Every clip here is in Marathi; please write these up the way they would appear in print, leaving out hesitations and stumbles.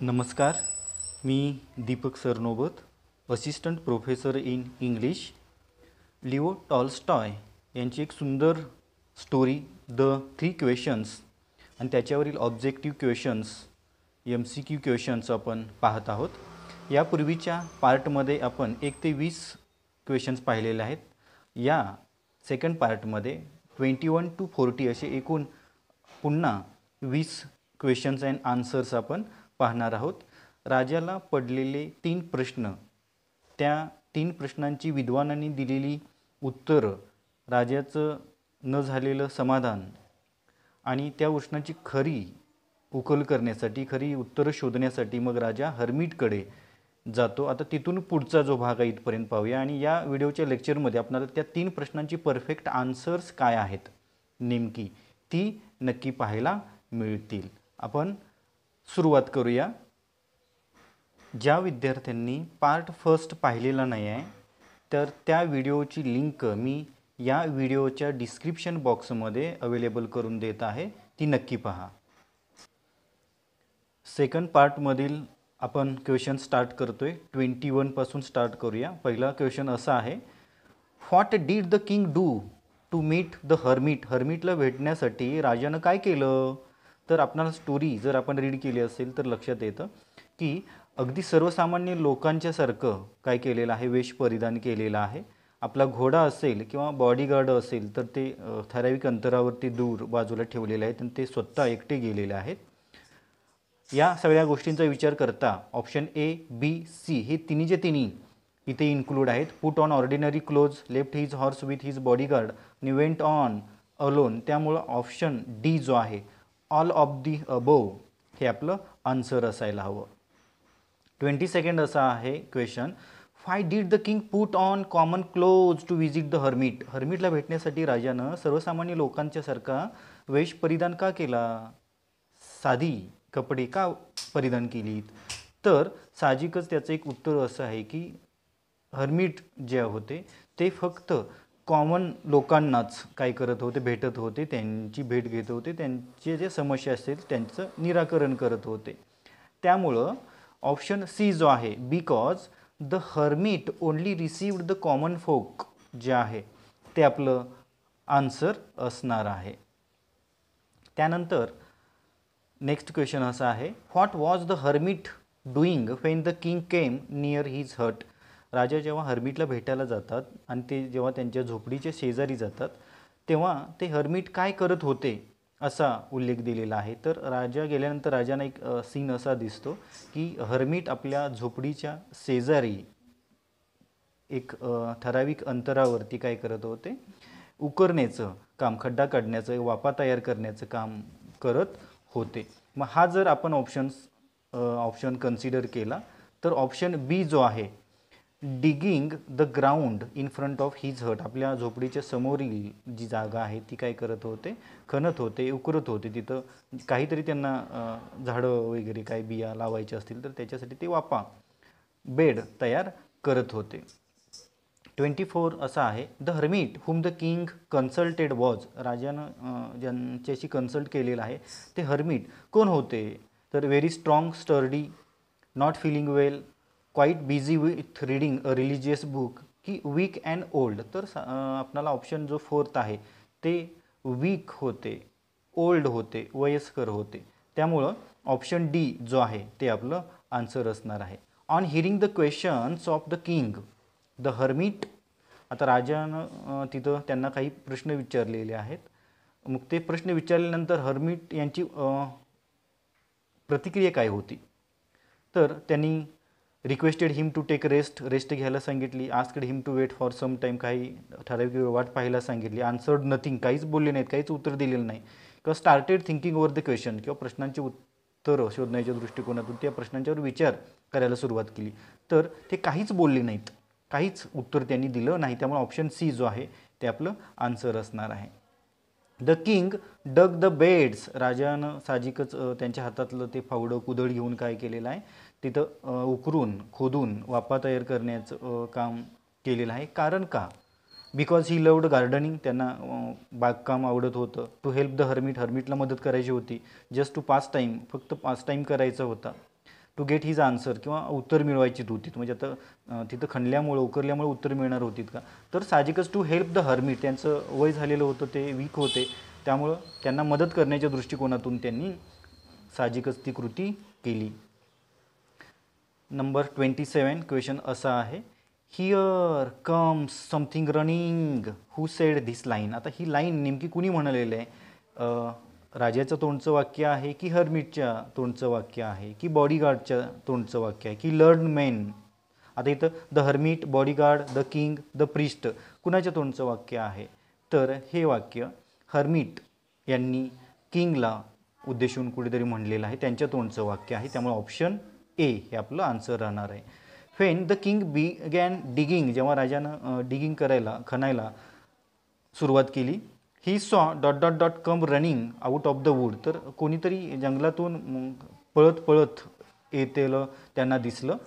नमस्कार, मी Deepak Sarnobat, assistant professor in English. Leo Tolstoy यांची एक सुंदर स्टोरी द 3 क्वेश्चन्स आणि त्याच्यावरील ऑब्जेक्टिव्ह क्वेश्चन्स MCQ क्वेश्चन्स आपण पाहत आहोत. यापूर्वीच्या पार्टमध्ये आपण 1 ते 20 क्वेश्चन्स पाहिलेले आहेत. या सेकंड पार्टमध्ये 21 to 40 असे एकूण पुन्हा 20 क्वेश्चन्स अँड आन्सर्स आपण पाहणार आहोत. राजाला पडलेले 3 प्रश्न, त्या 3 प्रश्नांची विद्वानांनी दिलेली उत्तरं, राजाचं न झालेलं समाधान आणि त्या प्रश्नाची खरी उकल करण्यासाठी, खरी उत्तरं शोधण्यासाठी मग राजा हर्मिटकडे जातो. आता तिथून पुढचा जो भाग आहे इथपर्यंत पाहूया आणि या व्हिडिओच्या लेक्चरमध्ये आपल्याला त्या 3 प्रश्नांची परफेक्ट आन्सर्स काय आहेत नेमकी ती नक्की पाहायला मिळतील. आपण सुरुवात करूया. ज्या विद्यार्थ्यांनी पार्ट फर्स्ट पाहिलेला नाही आहे तर त्या व्हिडिओची लिंक मी या व्हिडिओच्या डिस्क्रिप्शन बॉक्समध्ये अवेलेबल करून देत आहे, ती नक्की पहा. सेकंड पार्टमधील आपण क्वेश्चन स्टार्ट करतोय. 21 पासून स्टार्ट करूया. पहिला क्वेश्चन असा आहे, what did the king do to meet the hermit. हर्मिटला भेटण्यासाठी राजानं काय केलं. तर आपणाला स्टोरी जर आपण रीड केली असेल तर लक्षात येतं की अगदी सर्वसामान्य लोकांच्यासारखं काय केलेलं आहे, वेश परिधान केलेला आहे. आपला घोडा असेल किंवा बॉडीगार्ड असेल तर ते ठराविक अंतरावरती दूर बाजूला ठेवलेले आहेत आणि ते स्वतः एकटे गेलेले आहेत. या सगळ्या गोष्टींचा विचार करता ऑप्शन A, B, C हे तिन्हीचे तिन्ही इथे इन्क्लूड आहेत. Put on ordinary close, left his horse with his bodyguard आणि वेंट ऑन अलोन. त्यामुळं ऑप्शन D जो आहे, ऑल ऑफ दी अबोव, हे आपलं आन्सर असायला हवं. 22nd असा आहे question, why did the king put on common clothes to visit the hermit. हर्मिटला भेटण्यासाठी राजानं सर्वसामान्य लोकांच्यासारखा वेश परिधान का केला, साधी कपडे का परिधान केलीत. तर साहजिकच त्याचं एक उत्तर असं आहे की हर्मिट जे होते ते फक्त कॉमन लोकांनाच काय करत होते, भेटत होते, त्यांची भेट घेत होते, त्यांचे जे समस्या असतील त्यांचं निराकरण करत होते. त्यामुळं ऑप्शन C जो आहे, because the hermit only received the common folk, जे आहे ते आपलं आन्सर असणार आहे. त्यानंतर नेक्स्ट क्वेश्चन असा आहे, what was the hermit doing when the king came near his hut. राजा जेव्हा हर्मिटला भेटायला जातात आणि ते जेव्हा त्यांच्या झोपडीच्या शेजारी जातात तेव्हा ते हर्मिट काय करत होते असा उल्लेख दिलेला आहे. तर राजा गेल्यानंतर राजांना एक सीन असा दिसतो की हर्मिट आपल्या झोपडीच्या शेजारी एक ठराविक अंतरावरती काय करत होते, उकरण्याचं काम, खड्डा काढण्याचं, वापा तयार करण्याचं काम करत होते. मग हा जर आपण ऑप्शन कन्सिडर केला तर ऑप्शन B जो आहे, digging the ground in front of his hut, आपल्या झोपडीच्या समोरील जी जागा आहे ती काय करत होते, खणत होते, उकरत होते. तिथं काहीतरी त्यांना झाडं वगैरे काय बिया लावायचे असतील तर त्याच्यासाठी ते वापा, बेड तयार करत होते. 24 असा आहे, the hermit whom the king consulted was. राजानं ज्यांच्याशी कन्सल्ट केलेलं आहे ते हर्मिट कोण होते. तर very strong, sturdy, not feeling well, quite busy with reading a religious book, की वीक अँड ओल्ड. तर आपल्याला ऑप्शन जो 4th आहे ते वीक होते, ओल्ड होते, वयस्कर होते. त्यामुळं ऑप्शन D जो आहे ते आपलं आन्सर असणार आहे. On hearing the questions of the king the hermit. आता राजानं तिथं त्यांना काही प्रश्न विचारलेले आहेत. मग ते प्रश्न विचारल्यानंतर हर्मिट यांची प्रतिक्रिया काय होती. तर त्यांनी requested him to take rest घ्यायला सांगितली. Asked him to wait for some time, काही ठराविक वेळ वाट पाहायला सांगितली. आन्सर्ड नथिंग, काहीच बोलले नाहीत, काहीच उत्तर दिलेलं नाही. किंवा started thinking over the question, किंवा प्रश्नांची उत्तरं शोधण्याच्या दृष्टिकोनातून त्या प्रश्नांच्यावर विचार करायला सुरुवात केली. तर ते काहीच बोलले नाहीत, काहीच उत्तर त्यांनी दिलं नाही. त्यामुळे ऑप्शन C जो आहे ते आपलं आन्सर असणार आहे. The king dug the beds. राजानं साहजिकच त्यांच्या हातातलं ते फावडं कुदळ घेऊन काय केलेलं आहे, तिथं उकरून खोदून वापा तयार करण्याचं काम केलेलं आहे. कारण का, बिकॉज ही लव्ड गार्डनिंग, त्यांना बागकाम आवडत होतं. टू हेल्प द हर्मिट, हर्मिटला मदत करायची होती. जस्ट टू पास टाईम, फक्त पास टाईम करायचा होता. टू गेट हिज आन्सर किंवा उत्तर मिळवायची होती, म्हणजे आता तिथं खणल्यामुळं उकरल्यामुळे उत्तर मिळणार होतीत का, तर साहजिकच टू हेल्प द हर्मिट, त्यांचं वय झालेलं होतं, ते वीक होते, त्यामुळं त्यांना मदत करण्याच्या दृष्टिकोनातून त्यांनी साहजिकच ती कृती केली. नंबर 27 क्वेश्चन असा आहे, here comes something running who said this line. आता ही लाईन नेमकी कुणी म्हणालेलं आहे, राजाचं तोंडचं वाक्य आहे की हर्मिटच्या तोंडचं वाक्य आहे की बॉडीगार्डच्या तोंडचं वाक्य आहे की लर्न मेन. आता इथं the hermit, bodyguard, the king, the priest कुणाच्या तोंडचं वाक्य आहे, तर हे वाक्य हर्मिट यांनी किंगला उद्देशून कुठेतरी म्हणलेलं आहे, त्यांच्या तोंडचं वाक्य आहे, त्यामुळे ऑप्शन ए हे आपलं आन्सर राहणार आहे. When the king began digging, जेव्हा राजानं डिगिंग करायला खणायला सुरुवात केली, he saw dot dot dot come running out of the wood, तर कोणीतरी जंगलातून पळत पळत येतेलं त्यांना दिसलं.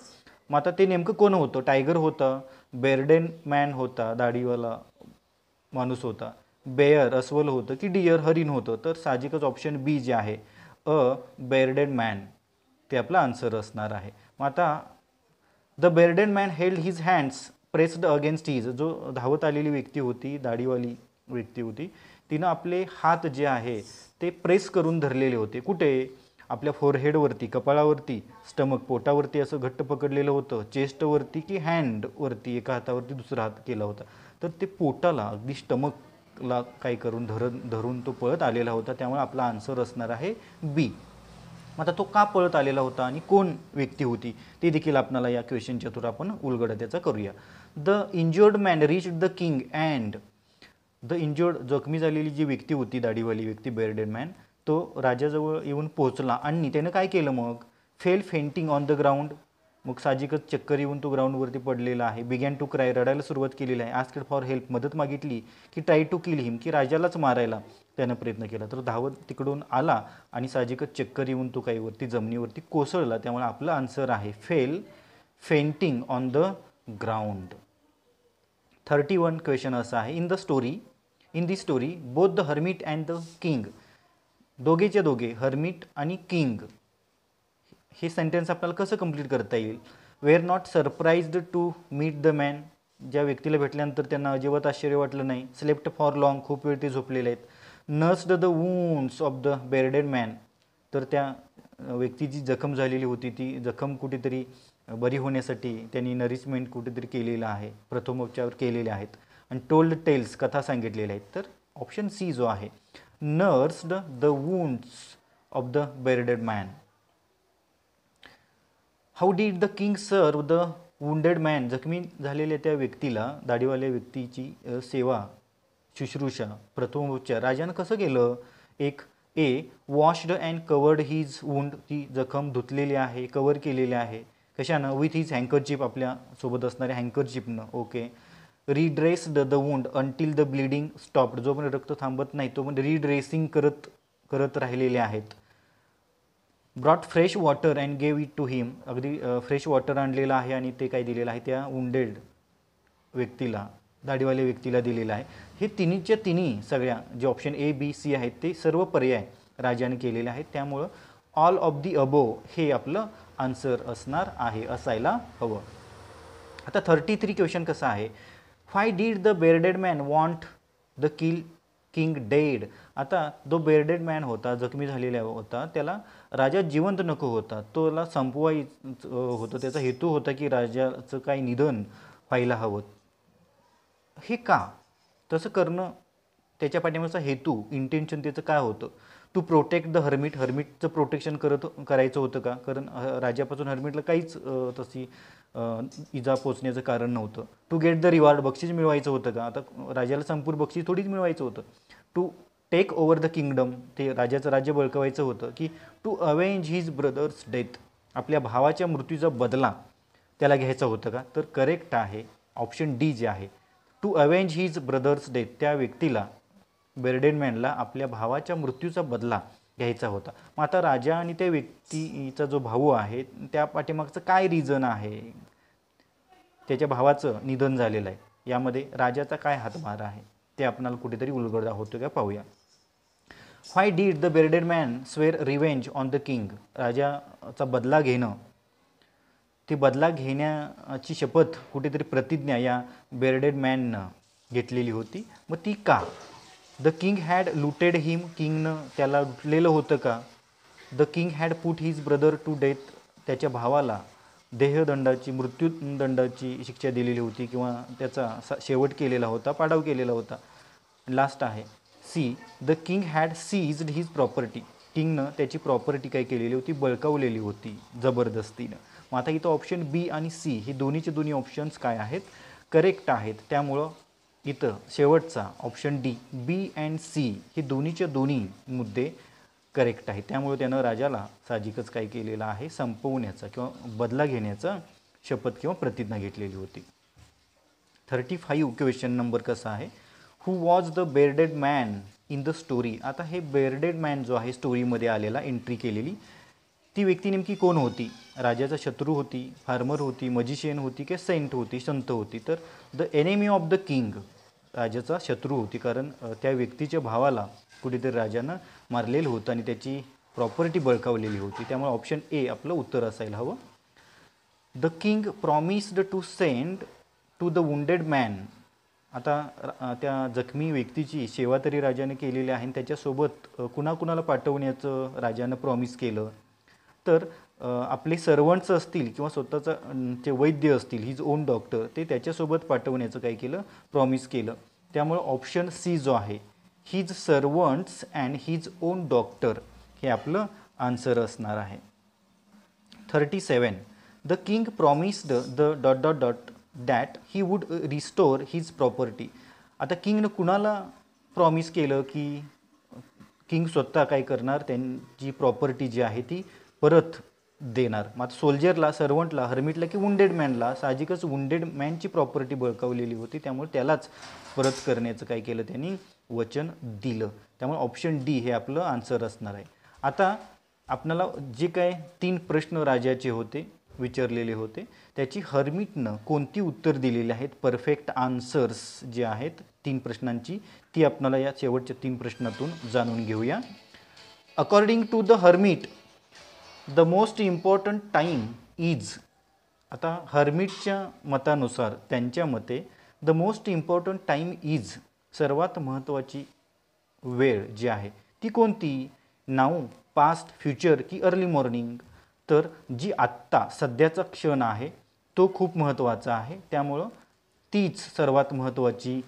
मग आता ते नेमकं कोण होतं, टायगर होता, बेर्डेन मॅन होता, दाढीवाला माणूस होता, बेअर अस्वल होतं की डिअर हरिण होतं, तर साहजिकच ऑप्शन बी जे आहे अ बेर्डेन मॅन ते आपला आन्सर असणार आहे. मग आता the bearded man held his hands pressed against his, जो धावत आलेली व्यक्ती होती, दाढीवाली व्यक्ती होती, तिनं आपले हात जे आहे ते प्रेस करून धरलेले होते, कुठे, आपल्या फोरहेडवरती, कपाळावरती, स्टमक पोटावरती असं घट्ट पकडलेलं होतं, चेस्टवरती की हँडवरती, एका हातावरती दुसरा हात केला होता, तर ते पोटाला अगदी स्टमकला काय करून धरून तो पळत आलेला होता, त्यामुळे आपला आन्सर असणार आहे बी. आता तो का पळत आलेला होता आणि कोण व्यक्ती होती ते देखील आपल्याला या क्वेश्चनच्या थ्रू आपण उलगडा त्याचा करूया. The injured man reached the king and, the injured जखमी झालेली जी व्यक्ती होती, दाढीवाली व्यक्ती बेर्डेन मॅन, तो राजाजवळ येऊन पोहोचला आणि त्यानं काय केलं मग, fail fainting on the ground, मग साहजिकच चक्कर येऊन तो ग्राउंडवरती पडलेला आहे, बिगॅन टू क्राय, रडायला सुरुवात केलेली आहे, आस्क्ड फॉर हेल्प, मदत मागितली, की ट्राय टू किल हिम, की राजालाच मारायला त्यानं प्रयत्न केला, तर धावत तिकडून आला आणि साहजिकच चक्कर येऊन तो काही वरती जमिनीवरती कोसळला, त्यामुळे आपलं आन्सर आहे fell fainting on the ground. 31 question असा आहे, in the story both the hermit and the king, दोघेच्या दोघे हर्मिट आणि किंग, हे सेंटेन्स आपल्याला कसं कंप्लीट करता येईल, were not surprised to meet the man, ज्या व्यक्तीला भेटल्यानंतर त्यांना अजिबात आश्चर्य वाटलं नाही, स्लेप्ट फॉर लॉंग, खूप वेळ ते झोपलेले आहेत, nursed the wounds of the bearded man, तर त्या व्यक्तीची जखम झालेली होती, ती जखम कुठेतरी बरी होण्यासाठी त्यांनी नरिशमेंट कुठेतरी केलेलं आहे, प्रथमोपचार केलेले आहेत, आणि टोल्ड टेल्स, कथा सांगितलेल्या आहेत, तर ऑप्शन सी जो आहे nursed the wounds of the bearded man. How did the king serve the wounded man, जखमी झालेल्या त्या व्यक्तीला, दाढीवाल्या व्यक्तीची सेवा, शुश्रूषा, प्रथमोपचार राजानं कसं केलं, एक A washed and covered his wound, ती जखम धुतलेली आहे, कवर केलेली आहे, कशानं, विथ हिज हँकरचिप, आपल्या सोबत असणाऱ्या हँकरचिपनं, okay, redressed the wound until the bleeding stopped, जो पण रक्त थांबत नाही तो पण रिड्रेसिंग करत राहिलेले आहेत, brought fresh water and gave it to him, अगदी फ्रेश वॉटर आणलेलं आहे आणि ते काय दिलेलं आहे त्या वुंडेड व्यक्तीला, दाढीवाल्या व्यक्तीला दिलेलं आहे. हे तिन्हीच्या तिन्ही सगळ्या जे ऑप्शन ए बी सी आहेत ते सर्व पर्याय राजाने केलेले आहेत, त्यामुळं ऑल ऑफ दी अबोव हे आपलं आन्सर असणार आहे, असायला हवं. आता 33 क्वेश्चन कसा आहे, why did the bearded man want the king dead. आता जो बेर्डेड मॅन होता, जखमी झालेला होता, त्याला राजा जिवंत नको होता, तोला संपवायचं होतं, त्याचा हेतू होता की राजाचं काही निधन व्हायला हवं. हे का तसं करणं, त्याच्या पाठीमागचा हेतू, इंटेन्शन त्याचं काय होतं, टू प्रोटेक्ट द हर्मिट, हर्मिटचं प्रोटेक्शन करायचं होतं का, कारण राजापासून हर्मिटला काहीच तशी इजा पोचण्याचं कारण नव्हतं. टू गेट द रिवॉर्ड, बक्षीस मिळवायचं होतं का, आता राजाला संपूर्ण बक्षीस थोडीच मिळवायचं होतं. To take over the kingdom, ते राजाचं राज्य बळकवायचं होतं, की to avenge his brother's death, आपल्या भावाच्या मृत्यूचा बदला त्याला घ्यायचा होतं का, तर करेक्ट आहे ऑप्शन डी जे आहे to avenge his brother's death, त्या व्यक्तीला बेर्डेन मॅनला आपल्या भावाच्या मृत्यूचा बदला घ्यायचा होता. मग आता राजा आणि त्या व्यक्तीचा जो भाऊ आहे त्या पाठीमागचं काय रिझन आहे, त्याच्या भावाचं निधन झालेलं आहे, यामध्ये राजाचा काय हातभार आहे ते आपणाला कुठेतरी उलगडा होतो का पाहूया. Why did the bearded man swear revenge on the king, राजाचा बदला घेणं ती बदला घेण्याची शपथ कुठेतरी प्रतिज्ञा या बेर्डेड मॅननं घेतलेली होती. मग ती का? The king had looted him, किंगनं त्याला लुटलेलं होतं का? The king had put his brother to death, त्याच्या भावाला देहदंडाची मृत्यूदंडाची शिक्षा दिलेली होती किंवा त्याचा शेवट केलेला होता, पाडाव केलेला होता. लास्ट आहे C, the king had seized his property, किंगनं त्याची प्रॉपर्टी काय केलेली होती, बळकावलेली होती जबरदस्तीनं. मग आता इथं ऑप्शन बी आणि सी हे दोन्हीचे दोन्ही ऑप्शन्स काय आहेत, करेक्ट आहेत. त्यामुळं इथं शेवटचा option D, B and C हे दोन्हीचे दोन्ही मुद्दे करेक्ट आहे. त्यामुळे त्यानं राजाला साहजिकच काय केलेलं आहे, संपवण्याचा किंवा बदला घेण्याचा शपथ किंवा प्रतिज्ञा घेतलेली होती. 35 क्वेश्चन नंबर कसा आहे, who was the bearded man in the story. आता हे बेर्डेड मॅन जो आहे स्टोरीमध्ये आलेला, एंट्री केलेली ती व्यक्ती नेमकी कोण होती? राजाचा शत्रू होती, फार्मर होती, मजिशियन होती की सेंट होती, संत होती? तर the enemy of the king, राजाचा शत्रू होती, कारण त्या व्यक्तीच्या भावाला कुठेतरी राजानं मारलेलं होतं आणि त्याची प्रॉपर्टी बळकावलेली होती. त्यामुळे ऑप्शन ए आपलं उत्तर असायला हवं. The king promised to send to the wounded man. आता त्या जखमी व्यक्तीची सेवा तरी राजाने केलेली आहे आणि त्याच्यासोबत कुणाकुणाला पाठवण्याचं राजानं प्रॉमिस केलं, तर आपले सर्वंट्स असतील किंवा स्वतःचा जे वैद्य असतील, हिज ओन डॉक्टर, ते त्याच्यासोबत पाठवण्याचं काय केलं, प्रॉमिस केलं. त्यामुळे ऑप्शन सी जो आहे, his servants and his on doctor, हे आपलं आन्सर असणार आहे. 37 the king promised the dot dot dot that he would restore his property. आता किंगनं कुणाला प्रॉमिस केलं की किंग स्वतः काय करणार, त्यांची प्रॉपर्टी जी आहे ती परत देणार. मग सोल्जरला, सर्वंटला, हर्मिटला की वुंडेड मॅनला? साहजिकच वुंडेड मॅनची प्रॉपर्टी बळकावलेली होती, त्यामुळे त्यालाच परत करण्याचं काय केलं, त्यांनी वचन दिलं. त्यामुळे ऑप्शन डी हे आपलं आन्सर असणार आहे. आता आपल्याला जे काय 3 प्रश्न राजाचे होते, विचारलेले होते, त्याची हर्मिटनं कोणती उत्तर दिलेली आहेत, परफेक्ट आन्सर्स जे आहेत 3 प्रश्नांची, ती आपल्याला या शेवटच्या 3 प्रश्नातून जाणून घेऊया. According to the hermit the most important time is. आता हर्मिटच्या मतानुसार, त्यांच्या मते the most important time is, सर्वात महत्त्वाची वेळ जी आहे ती कोणती? नाऊ, पास्ट, फ्युचर की अर्ली मॉर्निंग? तर जी आत्ता सध्याचा क्षण आहे तो खूप महत्त्वाचा आहे, त्यामुळं तीच सर्वात महत्त्वाची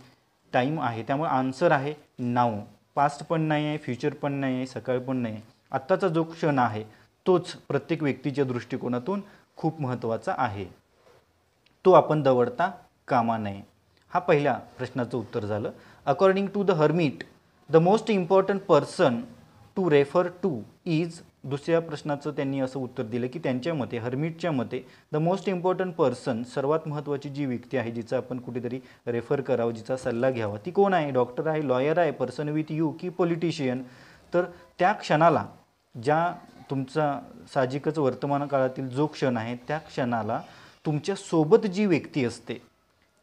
टाईम आहे. त्यामुळे आन्सर आहे नाऊ. पास्ट पण नाही आहे, फ्युचर पण नाही आहे, सकाळ पण नाही आहे. आत्ताचा जो क्षण आहे तोच प्रत्येक व्यक्तीच्या दृष्टिकोनातून खूप महत्त्वाचा आहे, तो आपण दवडता कामा नये. हा पहिल्या प्रश्नाचं उत्तर झालं. According to the hermit the most important person to refer to is. दुसऱ्या प्रश्नाचं त्यांनी असं उत्तर दिलं की त्यांच्या मते, हर्मिटच्या मते, द मोस्ट इम्पॉर्टंट पर्सन, सर्वात महत्त्वाची जी व्यक्ती आहे जिचा आपण कुठेतरी रेफर करावं, जिचा सल्ला घ्यावा, ती कोण आहे? डॉक्टर आहे, लॉयर आहे, पर्सन विथ यू की पॉलिटिशियन? तर त्या क्षणाला, ज्या तुमचा साहजिकच वर्तमान काळातील जो क्षण आहे त्या क्षणाला तुमच्यासोबत जी व्यक्ती असते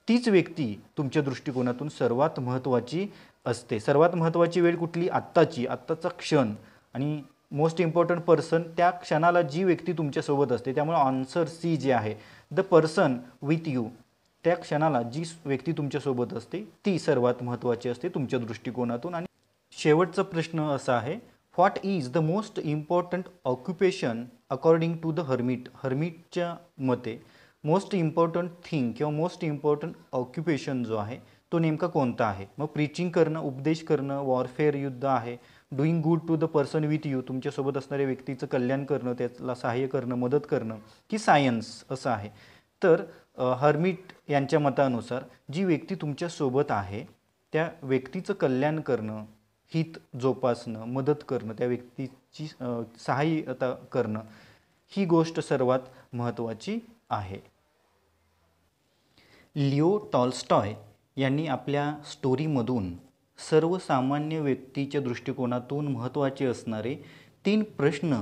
तीच व्यक्ती तुमच्या दृष्टिकोनातून सर्वात महत्त्वाची असते. सर्वात महत्त्वाची वेळ कुठली? आत्ताची, आत्ताचा क्षण. आणि मोस्ट इम्पॉर्टंट पर्सन, त्या क्षणाला जी व्यक्ती तुमच्यासोबत असते. त्यामुळे आन्सर सी जे आहे, द पर्सन विथ यू, त्या क्षणाला जी व्यक्ती तुमच्यासोबत असते ती सर्वात महत्त्वाची असते तुमच्या दृष्टिकोनातून. आणि शेवटचा प्रश्न असा आहे, what is the most important occupation according to the hermit. हर्मिटच्या मते मोस्ट इम्पॉर्टंट थिंग किंवा मोस्ट इम्पॉर्टंट ऑक्युपेशन जो आहे तो नेमका कोणता आहे? मग प्रीचिंग करणं, उपदेश करणं, वॉरफेअर, युद्ध आहे, doing good to the person with you, तुमच्यासोबत असणाऱ्या व्यक्तीचं कल्याण करणं, त्याला सहाय्य करणं, मदत करणं, की सायन्स असं आहे? तर हर्मिट यांच्या मतानुसार जी व्यक्ती तुमच्यासोबत आहे त्या व्यक्तीचं कल्याण करणं, हित जोपासणं, मदत करणं, त्या व्यक्तीची सहाय्यता करणं, ही गोष्ट सर्वात महत्त्वाची आहे. लिओ टॉल्स्टॉय यांनी आपल्या स्टोरीमधून सर्वसामान्य व्यक्तीच्या दृष्टिकोनातून महत्त्वाचे असणारे 3 प्रश्न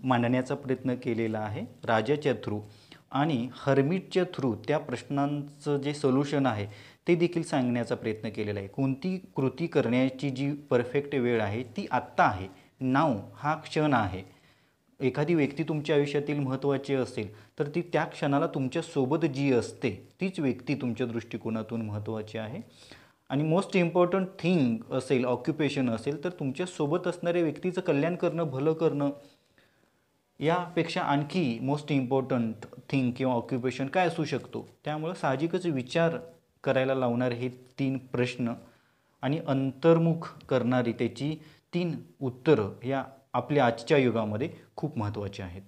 मांडण्याचा प्रयत्न केलेला आहे राजाच्या थ्रू, आणि हर्मिटच्या थ्रू त्या प्रश्नांचं जे सोल्युशन आहे ते देखील सांगण्याचा प्रयत्न केलेला आहे. कोणती कृती करण्याची जी परफेक्ट वेळ आहे ती आत्ता आहे, नाव हा क्षण आहे, एखादी व्यक्ती तुमच्या आयुष्यातील महत्त्वाची असेल तर ती त्या क्षणाला तुमच्यासोबत जी असते तीच व्यक्ती तुमच्या दृष्टिकोनातून महत्त्वाची आहे. आणि मोस्ट इम्पॉर्टंट थिंग असेल, ऑक्युपेशन असेल, तर तुमच्यासोबत असणाऱ्या व्यक्तीचं कल्याण करणं, भलं करणं, यापेक्षा आणखी मोस्ट इम्पॉर्टंट थिंग किंवा ऑक्युपेशन काय असू शकतो. त्यामुळं साहजिकच विचार करायला लावणारे हे 3 प्रश्न आणि अंतर्मुख करणारी त्याची 3 उत्तरं या आपल्या आजच्या युगामध्ये खूप महत्त्वाची आहेत.